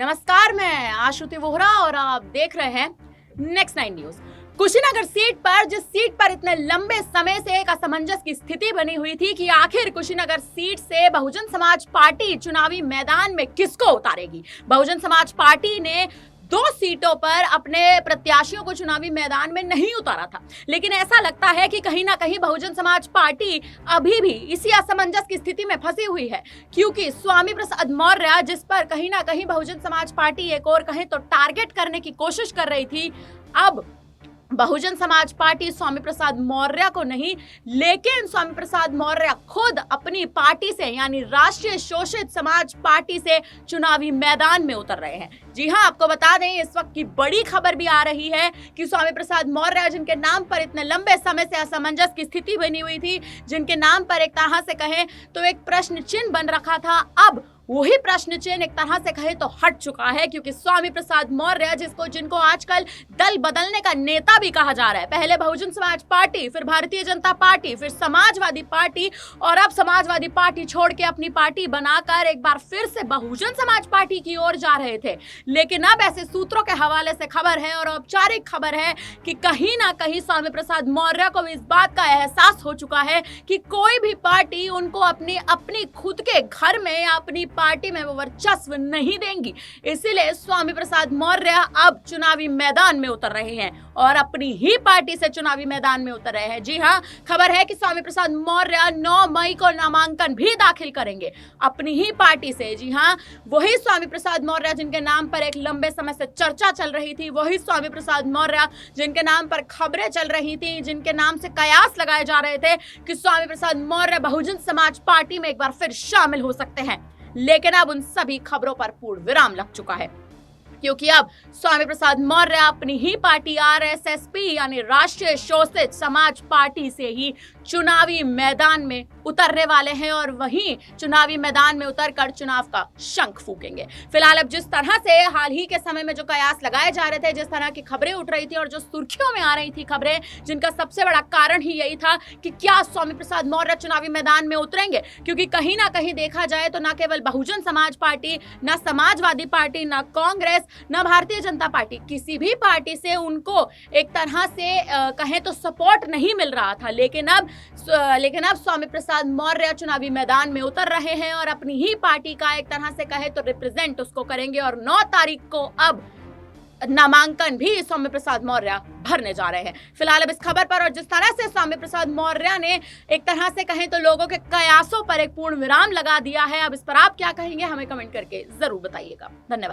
नमस्कार, मैं आशुति वोहरा और आप देख रहे हैं नेक्स्ट 9 न्यूज। कुशीनगर सीट पर जिस सीट पर इतने लंबे समय से एक असमंजस की स्थिति बनी हुई थी कि आखिर कुशीनगर सीट से बहुजन समाज पार्टी चुनावी मैदान में किसको उतारेगी। बहुजन समाज पार्टी ने 2 सीटों पर अपने प्रत्याशियों को चुनावी मैदान में नहीं उतारा था, लेकिन ऐसा लगता है कि कहीं ना कहीं बहुजन समाज पार्टी अभी भी इसी असमंजस की स्थिति में फंसी हुई है, क्योंकि स्वामी प्रसाद मौर्य जिस पर कहीं ना कहीं बहुजन समाज पार्टी एक और कहीं तो टारगेट करने की कोशिश कर रही थी, अब बहुजन समाज पार्टी स्वामी प्रसाद मौर्य को नहीं, लेकिन स्वामी प्रसाद मौर्य खुद अपनी पार्टी से यानी राष्ट्रीय शोषित समाज पार्टी से चुनावी मैदान में उतर रहे हैं। जी हां, आपको बता दें, इस वक्त की बड़ी खबर भी आ रही है कि स्वामी प्रसाद मौर्य जिनके नाम पर इतने लंबे समय से असमंजस की स्थिति बनी हुई थी, जिनके नाम पर एक तरह से कहें तो एक प्रश्न चिन्ह बन रखा था, अब वही प्रश्न चिन्ह एक तरह से कहे तो हट चुका है, क्योंकि स्वामी प्रसाद मौर्य जिनको आजकल दल बदलने का नेता भी कहा जा रहा है, पहले बहुजन समाज पार्टी, फिर भारतीय जनता पार्टी, फिर समाजवादी पार्टी और अब समाजवादी पार्टी छोड़ के अपनी पार्टी बनाकर एक बार फिर से बहुजन समाज पार्टी की ओर जा रहे थे। लेकिन अब ऐसे सूत्रों के हवाले से खबर है और औपचारिक खबर है कि कहीं ना कहीं स्वामी प्रसाद मौर्य को इस बात का एहसास हो चुका है कि कोई भी पार्टी उनको अपनी खुद के घर में या अपनी पार्टी में वो वर्चस्व नहीं देंगी। इसीलिए स्वामी प्रसाद मौर्य अब चुनावी मैदान में उतर रहे हैं और अपनी ही पार्टी से चुनावी मैदान में उतर रहे हैं। जी हां, खबर है कि स्वामी प्रसाद मौर्य 9 मई को नामांकन भी दाखिल करेंगे अपनी ही पार्टी से। जी हां, वही स्वामी प्रसाद मौर्य जिनके नाम पर एक लंबे समय से चर्चा चल रही थी, वही स्वामी प्रसाद मौर्य जिनके नाम पर खबरें चल रही थी, जिनके नाम से कयास लगाए जा रहे थे कि स्वामी प्रसाद मौर्य बहुजन समाज पार्टी में एक बार फिर शामिल हो सकते हैं। लेकिन अब उन सभी खबरों पर पूर्ण विराम लग चुका है, क्योंकि अब स्वामी प्रसाद मौर्य अपनी ही पार्टी आरएसएसपी यानी राष्ट्रीय शोषित समाज पार्टी से ही चुनावी मैदान में उतरने वाले हैं और वहीं चुनावी मैदान में उतरकर चुनाव का शंख फूकेंगे। फिलहाल अब जिस तरह से हाल ही के समय में जो कयास लगाए जा रहे थे, जिस तरह की खबरें उठ रही थी और जो सुर्खियों में आ रही थी खबरें, जिनका सबसे बड़ा कारण ही यही था कि क्या स्वामी प्रसाद मौर्य चुनावी मैदान में उतरेंगे, क्योंकि कहीं ना कहीं देखा जाए तो न केवल बहुजन समाज पार्टी, न समाजवादी पार्टी, न कांग्रेस, न भारतीय जनता पार्टी, किसी भी पार्टी से उनको एक तरह से कहें तो सपोर्ट नहीं मिल रहा था। लेकिन अब स्वामी प्रसाद मौर्य चुनावी मैदान में उतर रहे हैं और अपनी ही पार्टी का एक तरह से कहे तो रिप्रेजेंट उसको करेंगे और 9 तारीख को अब नामांकन भी स्वामी प्रसाद मौर्य भरने जा रहे हैं। फिलहाल अब इस खबर पर और जिस तरह से स्वामी प्रसाद मौर्य ने एक तरह से कहें तो लोगों के कयासों पर एक पूर्ण विराम लगा दिया है, अब इस पर आप क्या कहेंगे, हमें कमेंट करके जरूर बताइएगा। धन्यवाद।